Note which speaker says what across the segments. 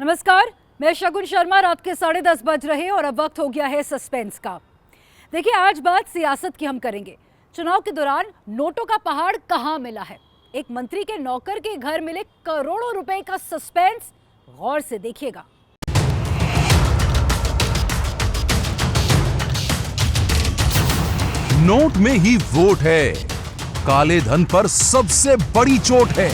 Speaker 1: नमस्कार, मैं शगुन शर्मा। रात के 10:30 बज रहे और अब वक्त हो गया है सस्पेंस का। देखिए, आज बात सियासत की हम करेंगे। चुनाव के दौरान नोटों का पहाड़ कहां मिला है, एक मंत्री के नौकर के घर मिले करोड़ों रुपए का सस्पेंस, गौर से देखिएगा।
Speaker 2: नोट में ही वोट है, काले धन पर सबसे बड़ी चोट है।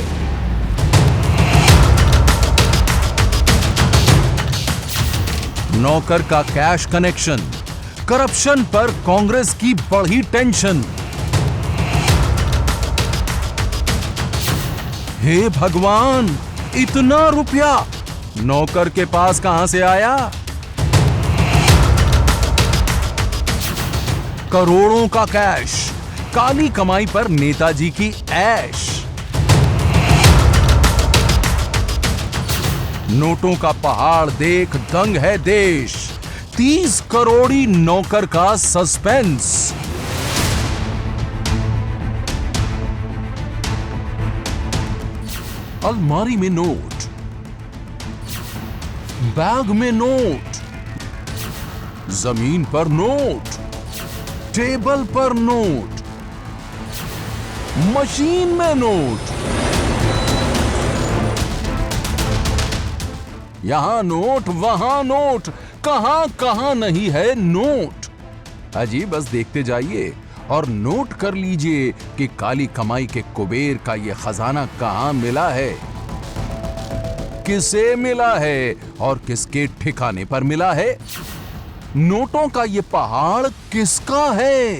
Speaker 2: नौकर का कैश कनेक्शन, करप्शन पर कांग्रेस की बढ़ी टेंशन। हे भगवान, इतना रुपया नौकर के पास कहां से आया? करोड़ों का कैश, काली कमाई पर नेताजी की ऐश। नोटों का पहाड़ देख दंग है देश, 30 करोड़ी नौकर का सस्पेंस। अलमारी में नोट, बैग में नोट, जमीन पर नोट, टेबल पर नोट, मशीन में नोट, यहां नोट वहां नोट, कहां कहां नहीं है नोट। अजी बस देखते जाइए और नोट कर लीजिए कि काली कमाई के कुबेर का ये खजाना कहां मिला है, किसे मिला है और किसके ठिकाने पर मिला है। नोटों का ये पहाड़ किसका है,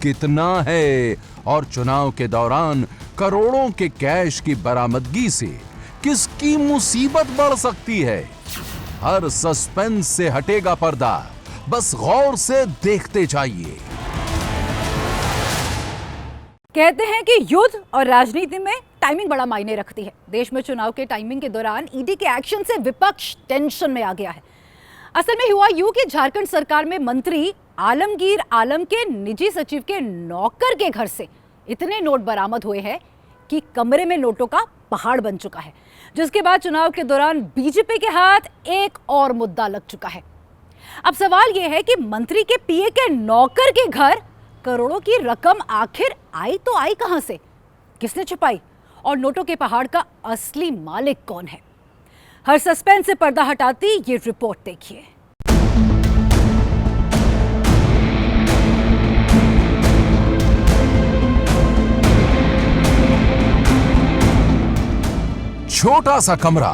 Speaker 2: कितना है और चुनाव के दौरान करोड़ों के कैश की बरामदगी से किसकी मुसीबत बढ़ सकती है। हर सस्पेंस से हटेगा पर्दा, बस गौर से देखते जाइए।
Speaker 1: कहते हैं कि युद्ध और राजनीति में टाइमिंग बड़ा मायने रखती है। देश में चुनाव के टाइमिंग के दौरान ईडी के एक्शन से विपक्ष टेंशन में आ गया है। असल में हुआ यूं कि झारखंड सरकार में मंत्री आलमगीर आलम के निजी सचिव के नौकर के घर से इतने नोट बरामद हुए हैं कि कमरे में नोटों का पहाड़ बन चुका है, जिसके बाद चुनाव के दौरान बीजेपी के हाथ एक और मुद्दा लग चुका है। अब सवाल यह है कि मंत्री के पीए के नौकर के घर करोड़ों की रकम आखिर आई तो आई कहां से, किसने छुपाई और नोटों के पहाड़ का असली मालिक कौन है। हर सस्पेंस से पर्दा हटाती ये रिपोर्ट देखिए।
Speaker 2: छोटा सा कमरा,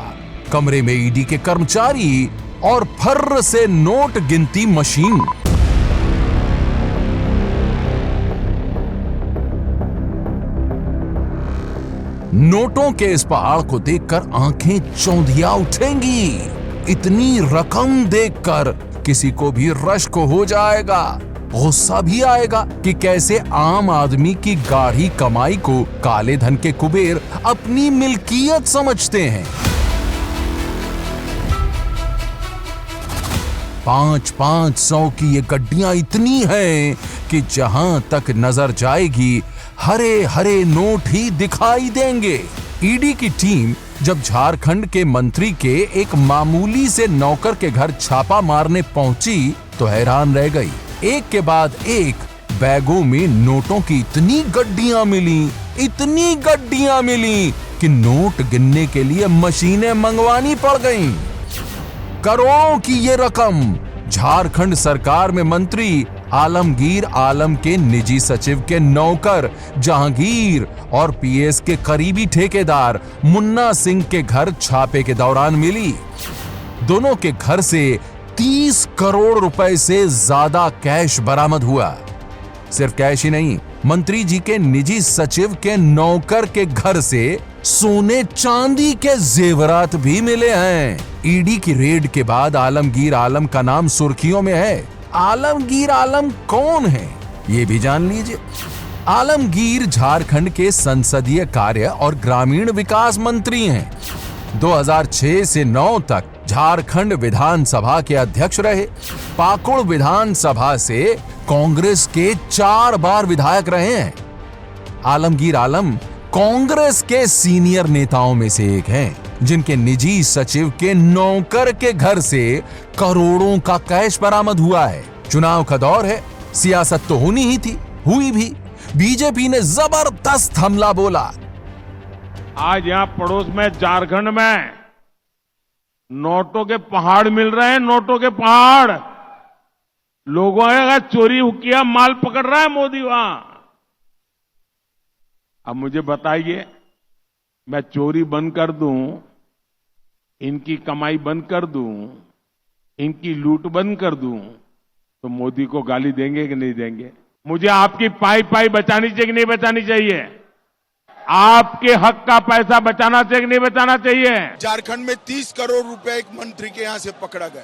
Speaker 2: कमरे में ईडी के कर्मचारी और फर्र से नोट गिनती मशीन। नोटों के इस पहाड़ को देखकर आंखें चौंधिया उठेंगी। इतनी रकम देखकर किसी को भी रश्क हो जाएगा, गुस्सा भी आएगा कि कैसे आम आदमी की गाढ़ी कमाई को काले धन के कुबेर अपनी मिल्कियत समझते हैं। 500 की ये गड्डियां इतनी हैं कि जहां तक नजर जाएगी हरे हरे नोट ही दिखाई देंगे। ईडी की टीम जब झारखंड के मंत्री के एक मामूली से नौकर के घर छापा मारने पहुंची तो हैरान रह गई। एक के बाद एक बैगों में नोटों की इतनी गड्डियां मिली कि नोट गिनने के लिए मशीनें मंगवानी पड़ गईं। करोड़ों की ये रकम झारखंड सरकार में मंत्री आलमगीर आलम के निजी सचिव के नौकर जहांगीर और पीएस के करीबी ठेकेदार मुन्ना सिंह के घर छापे के दौरान मिली। दोनों के घर से 30 करोड़ रुपए से ज्यादा कैश बरामद हुआ। सिर्फ कैश ही नहीं, मंत्री जी के निजी सचिव के नौकर के घर से सोने चांदी के जेवरात भी मिले हैं। ईडी की रेड के बाद आलमगीर आलम का नाम सुर्खियों में है। आलमगीर आलम कौन है, ये भी जान लीजिए। आलमगीर झारखंड के संसदीय कार्य और ग्रामीण विकास मंत्री हैं। 2006 से 9 तक झारखंड विधानसभा के अध्यक्ष रहे। पाकुड़ विधानसभा से कांग्रेस के 4 बार विधायक रहे हैं। आलमगीर आलम कांग्रेस के सीनियर नेताओं में से एक हैं। जिनके निजी सचिव के नौकर के घर से करोड़ों का कैश बरामद हुआ है। चुनाव का दौर है, सियासत तो होनी ही थी, हुई भी। बीजेपी ने जबरदस्त हमला बोला।
Speaker 3: आज यहां पड़ोस में झारखंड में नोटों के पहाड़ मिल रहे हैं, नोटों के पहाड़। लोगों का चोरी किया माल पकड़ रहा है मोदी वहां। अब मुझे बताइए, मैं चोरी बंद कर दूं, इनकी कमाई बंद कर दूं, इनकी लूट बंद कर दूं, तो मोदी को गाली देंगे कि नहीं देंगे? मुझे आपकी पाई पाई बचानी चाहिए कि नहीं बचानी चाहिए? आपके हक का पैसा बचाना चाहिए कि नहीं बचाना चाहिए?
Speaker 4: झारखंड में 30 करोड़ रुपए एक मंत्री के यहाँ से पकड़ा गया,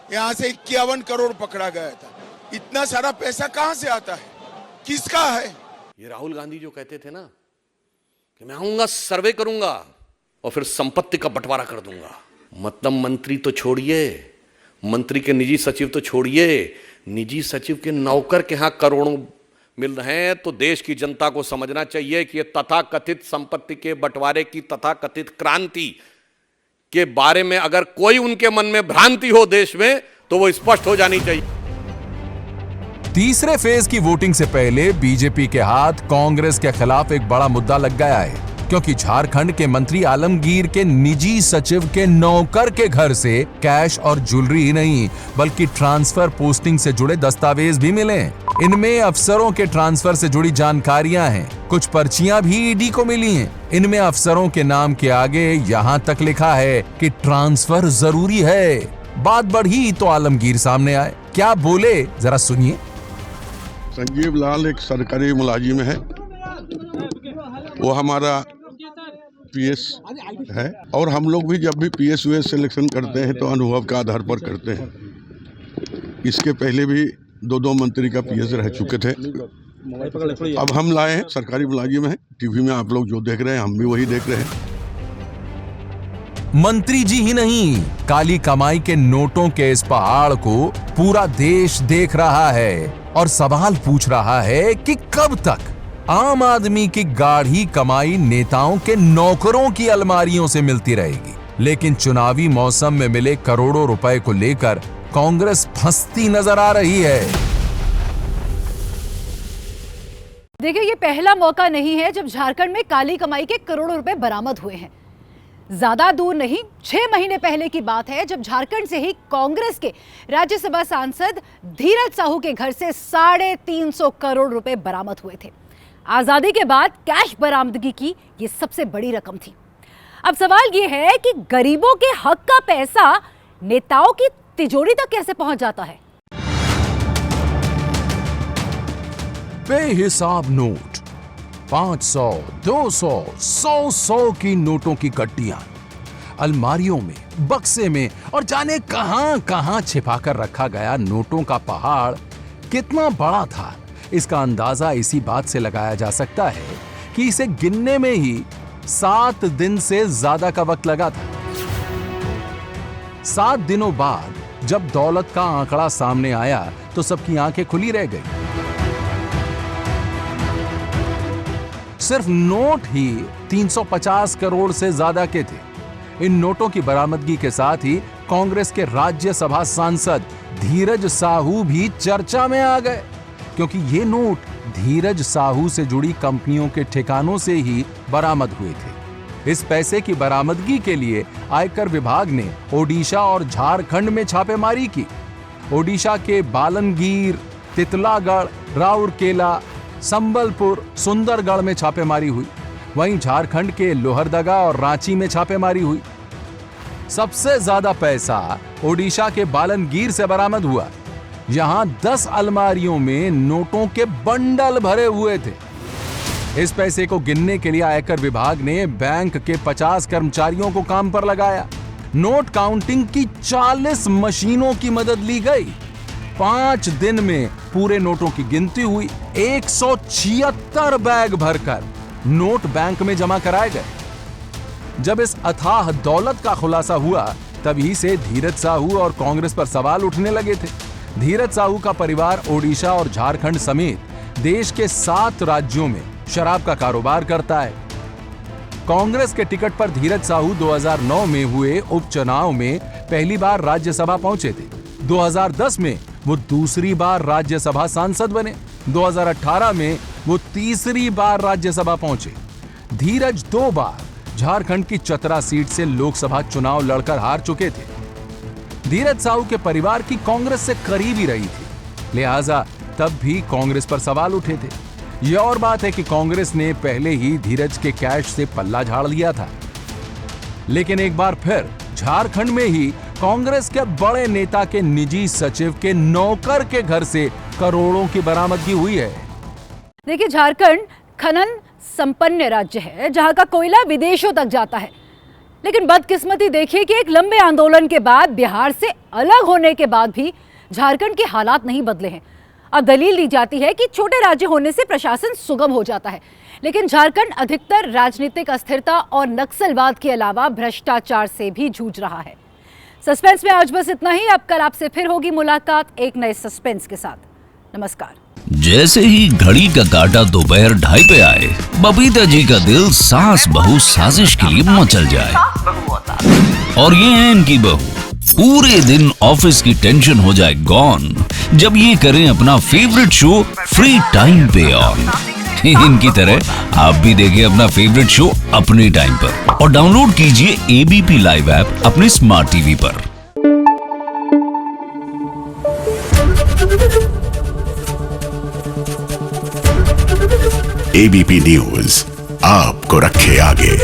Speaker 4: यहाँ से 51 करोड़ पकड़ा गया था। इतना सारा पैसा कहाँ से आता है, किसका है?
Speaker 5: ये राहुल गांधी जो कहते थे ना कि मैं आऊंगा, सर्वे करूंगा और फिर संपत्ति का बंटवारा कर दूंगा। मतलब मंत्री तो छोड़िए, मंत्री के निजी सचिव तो छोड़िए, निजी सचिव के नौकर के यहां करोड़ों मिल रहे हैं। तो देश की जनता को समझना चाहिए कि ये तथाकथित संपत्ति के बंटवारे की तथाकथित क्रांति के बारे में अगर कोई उनके मन में भ्रांति हो देश में, तो वो स्पष्ट हो जानी चाहिए।
Speaker 2: तीसरे फेज की वोटिंग से पहले बीजेपी के हाथ कांग्रेस के खिलाफ एक बड़ा मुद्दा लग गया है, क्योंकि झारखंड के मंत्री आलमगीर के निजी सचिव के नौकर के घर से कैश और ज्वेलरी ही नहीं बल्कि ट्रांसफर पोस्टिंग से जुड़े दस्तावेज भी मिले। इनमें अफसरों के ट्रांसफर से जुड़ी जानकारियां हैं, कुछ पर्चियां भी ईडी को मिली हैं। इनमें अफसरों के नाम के आगे यहां तक लिखा है कि ट्रांसफर जरूरी है। बात बढ़ी तो आलमगीर सामने आए, क्या बोले जरा सुनिए।
Speaker 6: संजीव लाल एक सरकारी मुलाजिम है, वो हमारा पीएस है, और हम लोग भी जब भी पीएस यूएस सिलेक्शन करते हैं तो अनुभव के आधार पर करते हैं। इसके पहले भी 2 मंत्री का पीएस रह चुके थे। अब हम लाए हैं, सरकारी मुलाजिम है। टीवी में आप लोग जो देख रहे हैं हम भी वही देख रहे हैं।
Speaker 2: मंत्री जी ही नहीं, काली कमाई के नोटों के इस पहाड़ को पूरा देश देख रहा है और सवाल पूछ रहा है कि कब तक आम आदमी की गाढ़ी कमाई नेताओं के नौकरों की अलमारियों से मिलती रहेगी। लेकिन चुनावी मौसम में मिले करोड़ों रुपए को लेकर कांग्रेस फंसती नजर आ रही है।
Speaker 1: देखिए, ये पहला मौका नहीं है जब झारखंड में काली कमाई के करोड़ों रुपए बरामद हुए हैं। ज्यादा दूर नहीं, 6 महीने पहले की बात है जब झारखंड से ही कांग्रेस के राज्यसभा सांसद धीरज साहू के घर से 350 करोड़ रुपए बरामद हुए थे। आजादी के बाद कैश बरामदगी की ये सबसे बड़ी रकम थी। अब सवाल ये है कि गरीबों के हक का पैसा नेताओं की तिजोरी तक कैसे पहुंच जाता है?
Speaker 2: बेहिसाब नोट, 500, 200, 100 की नोटों की गड्डियां अलमारियों में, बक्से में और जाने कहां कहां छिपाकर रखा गया। नोटों का पहाड़ कितना बड़ा था, इसका अंदाजा इसी बात से लगाया जा सकता है कि इसे गिनने में ही 7 दिन से ज्यादा का वक्त लगा था। 7 दिनों बाद जब दौलत का आंकड़ा सामने आया तो सबकी आंखें खुली रह गई। सिर्फ नोट ही 350 करोड़ से ज्यादा के थे। इन नोटों की बरामदगी के साथ ही कांग्रेस के राज्यसभा सांसद धीरज साहू भी चर्चा में आ गए, क्योंकि ये नोट धीरज साहू से जुड़ी कंपनियों के ठिकानों से ही बरामद हुए थे। इस पैसे की बरामदगी के लिए आयकर विभाग ने ओडिशा और झारखंड में छापेमारी की। ओडिशा के बालनगीर, तितलागढ़, राउरकेला, संबलपुर, सुंदरगढ़ में छापेमारी हुई। वहीं झारखंड के लोहरदगा और रांची में छापेमारी हुई। सबसे ज्यादा पैसा ओडिशा के बालनगीर से बरामद हुआ। यहां 10 अलमारियों में नोटों के बंडल भरे हुए थे। इस पैसे को गिनने के लिए आयकर विभाग ने बैंक के 50 कर्मचारियों को काम पर लगाया। नोट काउंटिंग की 40 मशीनों की मदद ली गई। 5 दिन में पूरे नोटों की गिनती हुई। 176 बैग भरकर नोट बैंक में जमा कराए गए। जब इस अथाह दौलत का खुलासा हुआ, तभी से धीरज साहू और कांग्रेस पर सवाल उठने लगे थे। धीरज साहू का परिवार ओडिशा और झारखंड समेत देश के 7 राज्यों में शराब का कारोबार करता है। कांग्रेस के टिकट पर धीरज साहू 2009 में हुए उपचुनाव में पहली बार राज्यसभा पहुंचे थे। 2010 में वो दूसरी बार राज्यसभा सांसद बने। 2018 में वो तीसरी बार राज्यसभा पहुंचे। धीरज 2 बार झारखंड की चतरा सीट से लोकसभा चुनाव लड़कर हार चुके थे। धीरज साहू के परिवार की कांग्रेस से करीबी रही थी, लिहाजा तब भी कांग्रेस पर सवाल उठे थे। यह और बात है कि कांग्रेस ने पहले ही धीरज के कैश से पल्ला झाड़ लिया था, लेकिन एक बार फिर झारखंड में ही कांग्रेस के बड़े नेता के निजी सचिव के नौकर के घर से करोड़ों की बरामदगी हुई है।
Speaker 1: देखिए, झारखंड खनन संपन्न राज्य है जहां का कोयला विदेशों तक जाता है, लेकिन बदकिस्मती देखिए कि एक लंबे आंदोलन के बाद बिहार से अलग होने के बाद भी झारखंड के हालात नहीं बदले हैं। अब दलील दी जाती है कि छोटे राज्य होने से प्रशासन सुगम हो जाता है, लेकिन झारखंड अधिकतर राजनीतिक अस्थिरता और नक्सलवाद के अलावा भ्रष्टाचार से भी जूझ रहा है। सस्पेंस में आज बस इतना ही। अब कल आपसे फिर होगी मुलाकात एक नए सस्पेंस के साथ। नमस्कार।
Speaker 7: जैसे ही घड़ी का काटा दोपहर 2:30 पे आए, बबीता जी का दिल सास बहू साजिश के लिए मचल जाए। और ये है इनकी बहू, पूरे दिन ऑफिस की टेंशन हो जाए गॉन जब ये करें अपना फेवरेट शो फ्री टाइम पे ऑन। इनकी तरह आप भी देखिए अपना फेवरेट शो अपने टाइम पर और डाउनलोड कीजिए एबीपी लाइव ऐप अपने स्मार्ट टीवी पर।
Speaker 8: एबीपी न्यूज आपको रखे आगे।